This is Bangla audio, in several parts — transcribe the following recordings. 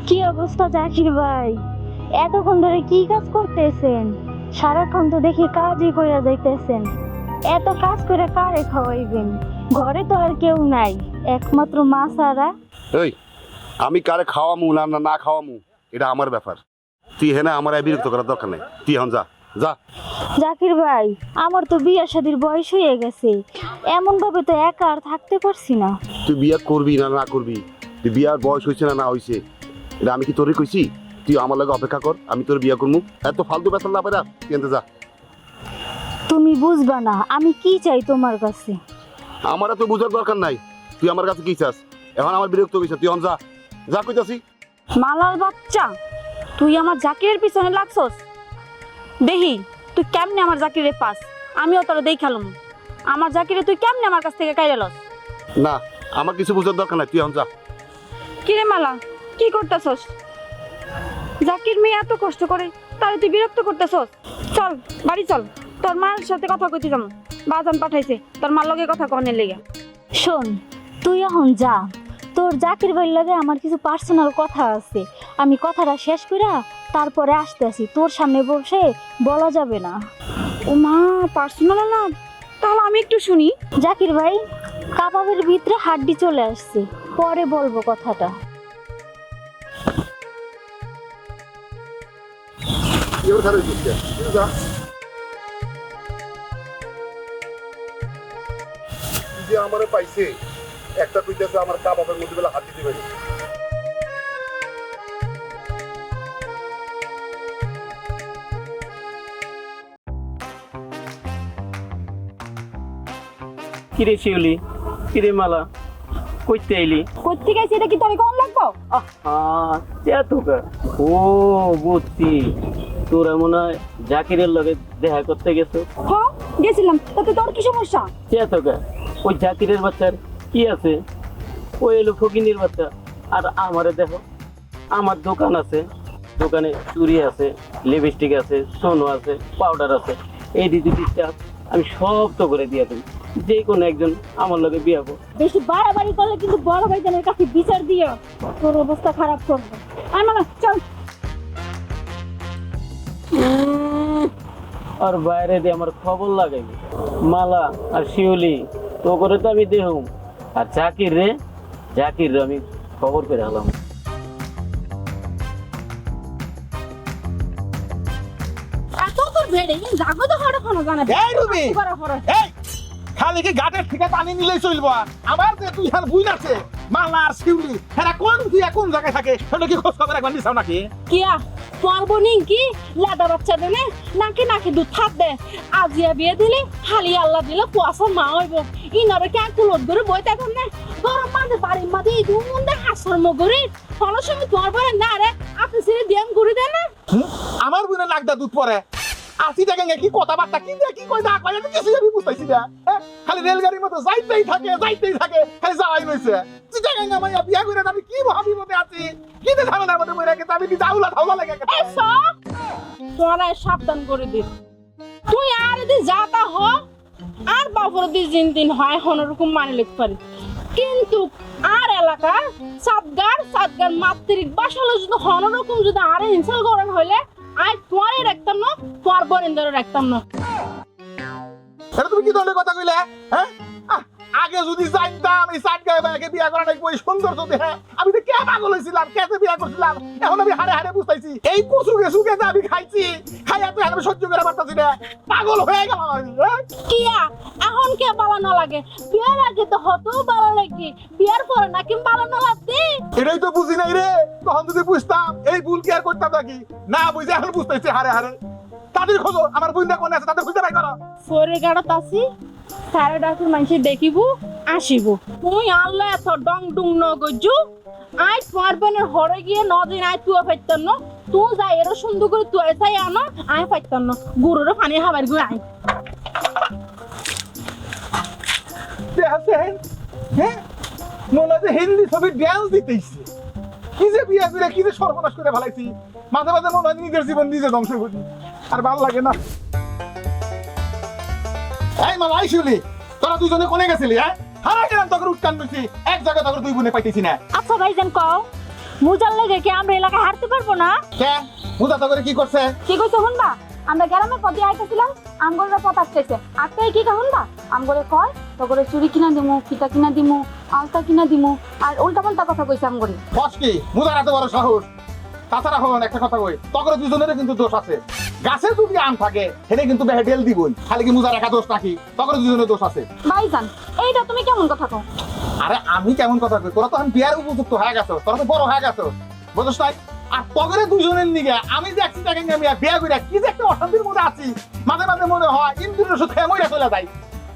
কি অবস্থা জাকির ভাই? এতক্ষণ ধরে কি কাজ করতেছেন? সারাক্ষণ তো দেখি কাজই কইরা যাইতেছেন। এত কাজ করে কারে খাওয়াইবেন? ঘরে তো আর কেউ নাই, একমাত্র মা ছাড়া। এই আমি কারে খাওয়ামু না না খাওয়ামু এটা আমার ব্যাপার। তুই হেনা আমার বিরক্ত করার দরকার নেই। তুই এখন যা যা। জাকির ভাই, আমার তো বিয়ে শাদির বয়স হয়ে গেছে, এমন ভাবে তো একা আর থাকতে পারছি না। তুই বিয়া করবি না না করবি, তুই বিয়ার বয়স হয়েছে না না হয়েছে এটা আমি কি তোরে কইছি? তুই আমার লাগে অপেক্ষা কর, আমি তোর বিয়া করবো। এত ফালতু বেসাল না পারা তুই এনতে যা। তুমি বুঝবা না আমি কি চাই তোমার কাছে। আমার তো বুঝার দরকার নাই, তুই আমার কাছে কি চাস? এখন আমার বিরক্ত হয়েছে, তুই এখন যা যা কইতাছি। মালার বাচ্চা, তুই আমার জাকিরের পিছনে লাগছস। দেখি তুই কেমনে আমার জাকিরে পাস, আমিও তোরা দেখালাম আমার জাকিরে তুই কেমনে আমার কাছ থেকে কাইরে লস। না আমার কিছু বুঝার দরকার নাই, তুই এখন যা। কিরে মালা, কি করতেছস? জাকির মেয়ে এত কষ্ট করে তারে তুই বিরক্ত করতেছস। চল বাড়ি চল, তোর মার সাথে কথা কইতে যাম। বাজান পাঠাইছে তোর মার লগে কথা কনের লেগে। শোন, তুই এখন যা, তোর জাকির ভাইয়ের লাগে আমার কিছু পার্সোনাল কথা আছে, আমি কথাটা শেষ কইরা তারপরে আসতেছি। তোর সামনে বসে বলা যাবে না। ও মা, পার্সোনাল না, তাহলে আমি একটু শুনি। জাকির ভাই, কাবাবের ভিতরে হাড্ডি চলে আসছে, পরে বলবো কথাটা। আমারে পাইছে একটা কইতেছে আমার কাবাবের মধ্যে বেলা হাত দিতে পারি। কিরে শিউলি, কিরে মালা, কইতে আইলি? কইতে গেছি, এটা কি তোর কম লাগবো? ও বুঝছি, তোরা মনে হয় জাকিরের লগে দেখা করতে গেছো। হ্যাঁ গেছিলাম, তাতে তোর কি সমস্যা? চেতকা, ওই জাকিরের বাচ্চার কি আছে? ওই এলো ফকিনির বাচ্চা। আর আমারে দেখো, আমার দোকান আছে, দোকানে চুড়ি আছে, লিপস্টিক আছে, সোনো আছে, পাউডার আছে, এই দিদিটা আমি সব তো করে দিয়ে দেবো। যে কোনো একজন আমার লগে বিয়ে হবো। বেশি বাড়াবাড়ি করলে কিন্তু বড় ভাইজানের কাছে বিচার দিও, তোর অবস্থা খারাপ করবে। আর মালা চল। আর বাইরে দিয়ে আমার খবর লাগাইবে। মালা আর শিউলি তো করে তো আমি দেহুম। আর জাকির রে আমি খবর করে হলাম। এত তোর ভেড়ে জাগো তো হড় ফোন জানা। এই রুবি, এই খালি কি গাটের থেকে পানি নিলেই চলবো? আবার যে তুই আর বুইন আছে মালা আর শিউলি, এরা কোন তুই কোন জায়গায় থাকে সেটা কি খোঁজ খবর একবার নিছাও নাকি? কিয়া পারবো নি কি লাদা বাচ্চা দেনে নাকি নাকি দুধ থাক দে। আজিয়া বিয়ে দিলে হালি আল্লাহ দিলে কুয়াশা মা হইব। ইনারে কে কুলত করে বই দেখুন না গরম মাঝে বাড়ির মাঝে এই দুমুন্দে হাসর মগরি ফলো সময় তোমার বলে না রে আপনি সিরে দিয়াম ঘুরে দেন না। আমার বুইনে লাগদা দুধ পরে আসি দেখেন কি কথাবার্তা কি দিয়ে কি কই না কই আমি কিছু আমি বুঝতাইছি না। খালি রেলগাড়ির মতো যাইতেই থাকে খালি যাওয়াই রইছে। তুই দেখেন আমি বিয়া করে আমি কি ভাবির মধ্যে আছি, কি যে ঝামেলার মধ্যে মরে গেছে, আমি কি ধাউলা লেগে গেছে। এই সব তোরা সাবধান করে দিস। তুই আর দি যাতা হ আর বাবুর দি দিন হয় হনরকম মানে লিখতে পারি, কিন্তু আর এলাকার সাতগার মাতৃক বাসালো যদি হনরকম যদি আর ইনসাল করেন হইলে আই তোরে রাখতাম না, তোর বরেন্দ্র রাখতাম না। এটা তুমি কি ধরনের কথা কইলে? হ্যাঁ আগে যদি জানতাম এই সাত গায়ে ভাইকে বিয়া করা নাই ওই সুন্দর যদি, হ্যাঁ আমি তো কে পাগল হয়েছিলাম, কেতে বিয়া করছিলাম। এখন আমি হারে বুঝতেছি এই কুচুকে সুকে যে আমি খাইছি খাইয়া তো আমি সহ্য করে পারতাছি না, পাগল হয়ে গেলাম আমি। কিয়া এখন কে ভালো না লাগে? বিয়ার আগে তো হতো ভালো লাগে, বিয়ার পরে নাকি ভালো না লাগতে। এটাই তো বুঝি নাই রে, তখন যদি বুঝতাম এই ভুল কি আর করতাম নাকি? না বুঝে এখন বুঝতেছি হারে তাদের খোঁজো, আমার বুঝতে কোন আছে তাদের খুঁজে বাই করো। ফোরে গাড়ত আছি সাড়ে ডাকুর মানুষ দেখিব আসিব, তুই আল্লাহ এত ডং ডুং ন গজু আই তোমার বোনের হরে গিয়ে নদিন আই তুই পাইতাম না, তুই যাই এর সুন্দর করে তুই চাই আনো আই পাইতাম না, গুরুরে পানি খাবার গুলো আই। হ্যাঁ মনে হয় হিন্দি ছবি ড্যান্স দিতেইছে। কি যে বিয়া করে কি যে সর্বনাশ করে ফেলাইছি, মাঝে মাঝে মনে হয় নিজের জীবন নিজে ধ্বংস করি, আর ভালো লাগে না। এই মামা আইসুলি, তোরা দুজনে কোনে গেছিলি? হ্যাঁ হারা গেলাম তোকে উৎকান করছি, এক জায়গায় তোকে দুই বোনে পাইতেছি না। আচ্ছা ভাইজান কও, মুজার লেগে কি আমরা এলাকায় হারতে পারবো না? কে মুজা তো করে কি করছে? কি কইছো শুনবা? আমরা গ্রামের পথে আইতেছিলাম, আমগরের পথ আটকেছে। আটকাই কি শুনবা? আমগরে কয় তগরে চুরি কিনা দিমু, ফিতা কিনা দিমু, আলতা কিনা দিমু, আর উল্টা পাল্টা কথা কইছে আমগরে। কস কি মুজার এত বড় সাহস? তাছাড়া হন একটা কথা কই, তগর দুজনেরও কিন্তু দোষ আছে। গাছে যদি আম থাকে হেনে কিন্তু বেহেডেল দিবই, খালি কি মুজার একা দোষ নাকি? তগর দুজনের দোষ আছে। ভাইজান এইটা তুমি কেমন কথা কও? আরে আমি কেমন কথা কই, তোরা তো এখন বিয়ার উপযুক্ত হয়ে গেছো, তোরা তো বড় হয়ে গেছো, বুঝছ তাই? আর তগরে দুজনের নিগে আমি যে একটি টাকা নিয়ে বিয়া কইরা কি যে একটা অশান্তির মধ্যে আছি, মাঝে মাঝে মনে হয় ইন্দ্রের ওষুধ খেয়ে মইরা চলে যাই,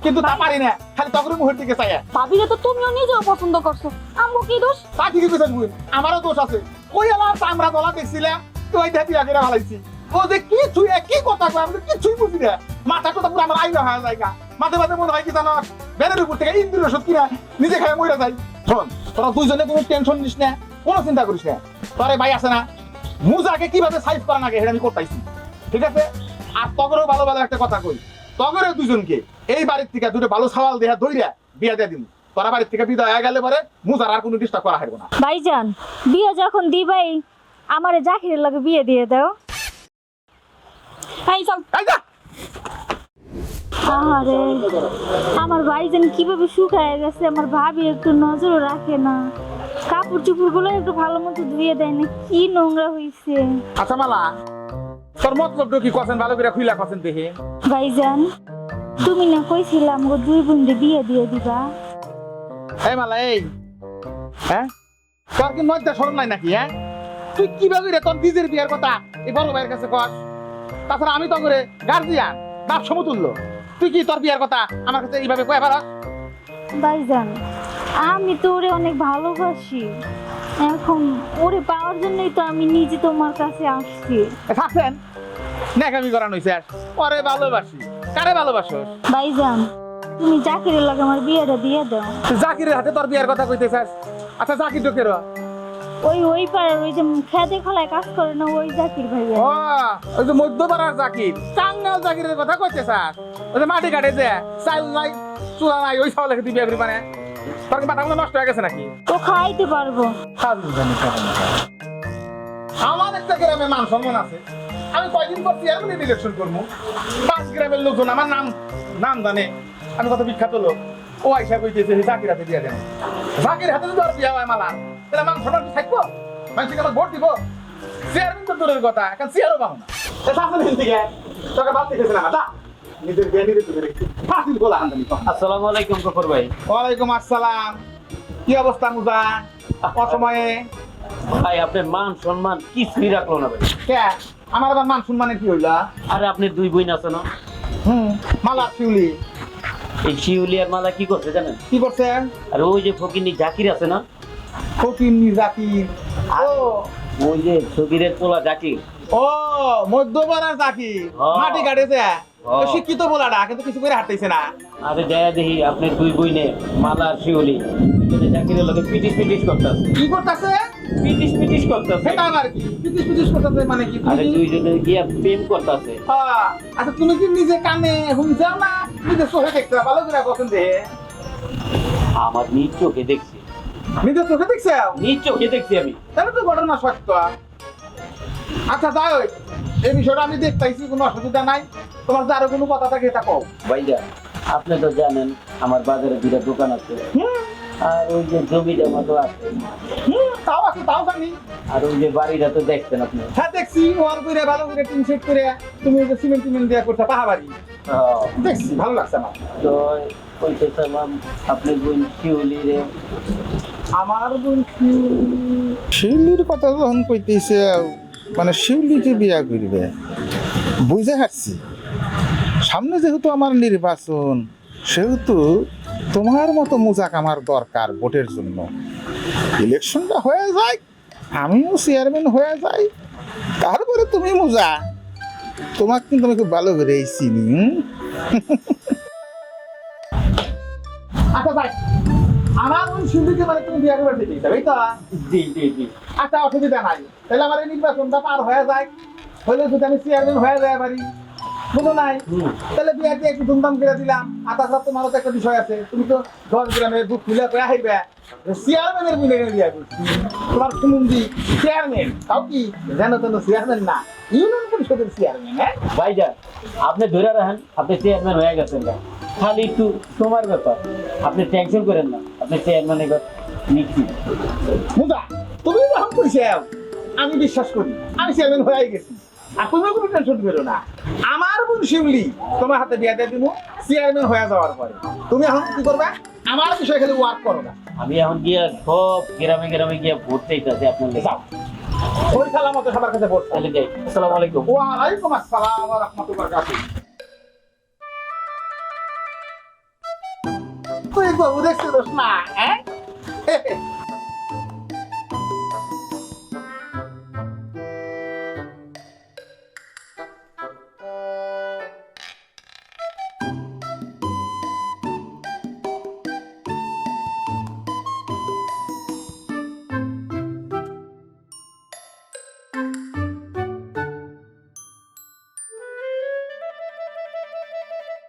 কিন্তু তা পারি না, খালি তগরের মুখের দিকে চাই। ভাবিরে তো তুমিও নিজেও পছন্দ করছো, আমগো কি দোষ? তা ঠিকই কইছেন বুঝ, আমারও দোষ আছে। কই আমার চামড়া দলা দেখছিলাম তো ওই দেখি আগে ভালাইছি, ও যে কি তুই কি কথা কয় আমি কিছুই বুঝি না, মাথা কথা পুরো আমার আইনা হয়ে যায় গা। মাঝে মাঝে মনে হয় কি জানো, বেরের উপর থেকে ইন্দ্রের ওষুধ কিনা নিজে খায় মইরা যাই। শোন তোরা দুইজনে কোনো টেনশন নিস না, কোনো চিন্তা করিস না, তোরে ভাই আছে না, মুজাকে কিভাবে সাইজ করা লাগে এটা আমি করতেছি, ঠিক আছে? আর তগরেও ভালো ভালো একটা কথা কই, তগরের দুজনকে এই বাড়ির থেকে দুটো ভালো সওয়াল দেয়া ধইরা বিয়া দিয়ে দিন, তোরা বাড়ির থেকে বিদায় হয়ে গেলে পরে মুজার আর কোনো ডিস্টার্ব করা হবে না। ভাইজান বিয়ে যখন দিবাই আমারে জাকিরের লগে বিয়ে দিয়ে দাও। এই চল। এই যা। আরে আমার ভাইজান কিভাবে শুকায় গেছে, আমার ভাবি একটু নজর রাখে না, কাপড় চোপড় গুলো একটু ভালো মতো ধুয়ে দেয় না, কি নোংরা হইছে। আচ্ছা মালা, তোর মতলবটা কি কছেন ভালো করে খুইলা কছেন দেখি। ভাইজান তুমি না কইছিলাম গো দুই বোনকে বিয়ে দিয়ে দিবা। এই মালা এই, হ্যাঁ তোর কি নয়টা শরম নাই নাকি? হ্যাঁ তুই কিভাবে রে তোর নিজের বিয়ের কথা এই বড় ভাইয়ের কাছে কস? তাছাড়া আমি তো করে গার্জিয়ান বাপ সমতুল্য, তুই কি তোর বিয়ের কথা আমার কাছে এইভাবে কয়ে পারস? ভাইজান আমি তো ওরে অনেক ভালোবাসি, এখন ওরে পাওয়ার জন্যই তো আমি নিজে তোমার কাছে আসছি। থাকছেন নেকামি করানো হয়েছে, পরে ভালোবাসি কারে ভালোবাসোস? ভাইজান তুমি জাকিরের লগে আমার বিয়েটা দিয়ে দাও। তুই জাকিরের হাতে তোর বিয়ের কথা কইতেছিস? আচ্ছা জাকির তো কেরো? ওই পাড়ার ওই যে খেতে খোলায় কাজ করে না, ওই জাকির ভাইয়া। ও ওই যে মধ্যপাড়ার জাকির, টাঙ্গাল জাকিরের কথা কইতেছিস? ওই যে মাটি কাটে যে চাল নাই চুলা নাই ওই চাউল খেতে বিয়ে করি মানে তোর কি মাথাগুলো নষ্ট হয়ে গেছে নাকি? ও খাইতে পারবো। আমার একটা গ্রামে মান সম্মান আছে, আমি কয়দিন পর চেয়ারম্যান ইলেকশন করবো, 5 গ্রামের লোকজন আমার নাম নাম জানে, আমি কত বিখ্যাত লোক। ও আইসা কইতেছে জাকির হাতে বিয়া দেন, জাকির হাতে যদি আর বিয়া হয় মালা তাহলে মান সম্মান কি থাকবো? মানুষকে আমার ভোট দিব? চেয়ারম্যান তো দূরের কথা, এখন চেয়ারও পাবো না। তোকে বাদ দিতেছে না দা নিজের বিয়া নিজে তুলে রেখেছি, ফাঁসিল গোলা আনদানি। আসসালামু আলাইকুম গফর ভাই। ওয়ালাইকুম আসসালাম। কি অবস্থা মুজা? অসময়ে ভাই আপনার মান সম্মান কিছুই রাখলো না ভাই। কে আমার আবার মান সম্মানের কি হইলা? আরে আপনি দুই বোন আছে না, মালা শিউলি এই শিউলি আর মালা কি করছে জানেন? কি করছে? আর ওই যে ফকিনি জাকির আছে না, ফকির জাকির, ও ওই যে সগিরের পোলা জাকির, ও মধ্যপাড়ার জাকির মাটি কাটেছে, শিক্ষিত বলাটা কিন্তু কিছু করে হাঁটতেছে না। আরে দেয়া দেখি আপনার দুই বইনে মালা আর শিউলি দুজনে জাকিরের লগে পিটিস পিটিস করতেছে। কি করতেছে? পিটিস পিটিস করতেছে। সেটা আবার কি পিটিস পিটিস করতেছে মানে কি? আরে দুইজনে গিয়া প্রেম করতেছে। হ্যাঁ আচ্ছা তুমি কি নিজে কানে শুনছাও না নিজে চোখে দেখছো? ভালো করে বসেন দে। আমার নিজ চোখে দেখছি, নিজে চোখে দেখছো? নিজ চোখে দেখছি আমি। তাহলে তো ঘটনা সত্য। আচ্ছা যাই হোক, এই বিষয়টা আমি দেখতেছি, কোনো অসুবিধা নাই। তোমার যে আরো কোনো কথা থাকে এটা কও। ভাইয়া আপনি তো জানেন আমার বাজারে দুটা দোকান আছে, আর ওই যে জমিটা মতো আছে, তাও আছে, তাও জানি। আর ওই যে বাড়িটা তো দেখছেন আপনি। হ্যাঁ দেখছি, ওয়াল করে ভালো করে টিন সেট করে তুমি ওই যে সিমেন্ট টিমেন্ট দেওয়া করছো পাহাবাড়ি, দেখছি ভালো লাগছে আমার। তো কইতেছিলাম আপনি বোন শিউলি রে, আমার বোন শিউলির কথা যখন কইতেছে, মানে শিউলিকে বিয়া করবে বুঝে হাঁটছি। সামনে যেহেতু আমার নির্বাচন, সেহেতু তোমার মতো মুজাক আমার দরকার ভোটের জন্য। ইলেকশনটা হয়ে যায়, আমিও চেয়ারম্যান হয়ে যাই, তারপরে তুমি মুজা, তোমাকে কিন্তু আমি খুব ভালো করে চিনি। আচ্ছা ভাই, আমার ওই শিল্পীকে মানে তুমি বিয়ে করে দিতে তাই তো? জি জি জি। আচ্ছা অসুবিধা নাই, তাহলে আমার এই নির্বাচনটা পার হয়ে যায়, হলে যদি আমি চেয়ারম্যান হয়ে যায় পারি, বুঝো নাই তাহলে বিয়া দিয়ে একটু ধুমধাম করে দিলাম আর তাছাড়া তোমারও তো একটা বিষয় আছে তুমি তো 10 গ্রামের দুধ খুলে করে হাইবে চেয়ারম্যানের বিনে বিয়া করছি তোমার সুমন্দি চেয়ারম্যান তাও কি জানো তো চেয়ারম্যান না ইউনিয়ন পরিষদের চেয়ারম্যান হ্যাঁ ভাইজান আপনি ধরে রাখেন, আপনি চেয়ারম্যান হয়ে গেছেন না, খালি একটু সময়ের ব্যাপার। আপনি টেনশন করেন না, আপনি চেয়ারম্যান এবার নিচ্ছি। মুদা তুমি যখন কইছো আমি বিশ্বাস করি আমি চেয়ারম্যান হয়ে গেছি আর তুমিও কোনো টেনশন করো না আমার বোন শিমলি তোমার হাতে বিয়া দিয়ে দিব চেয়ারম্যান হয়ে যাওয়ার পরে তুমি এখন কি করবে আমার বিষয়ে খালি ওয়ার্ক করো না আমি এখন গিয়ে সব গ্রামে গ্রামে গিয়ে ভোট চাইতেছি আপনার লেগে। যাও ওই সালামতে সবার কাছে বলতে তাহলে যাই, আসসালামু আলাইকুম। ওয়ালাইকুম আসসালাম ওয়া রাহমাতুল্লাহি ওয়া বারাকাতুহু তুই বাবু দেখছিস না হ্যাঁ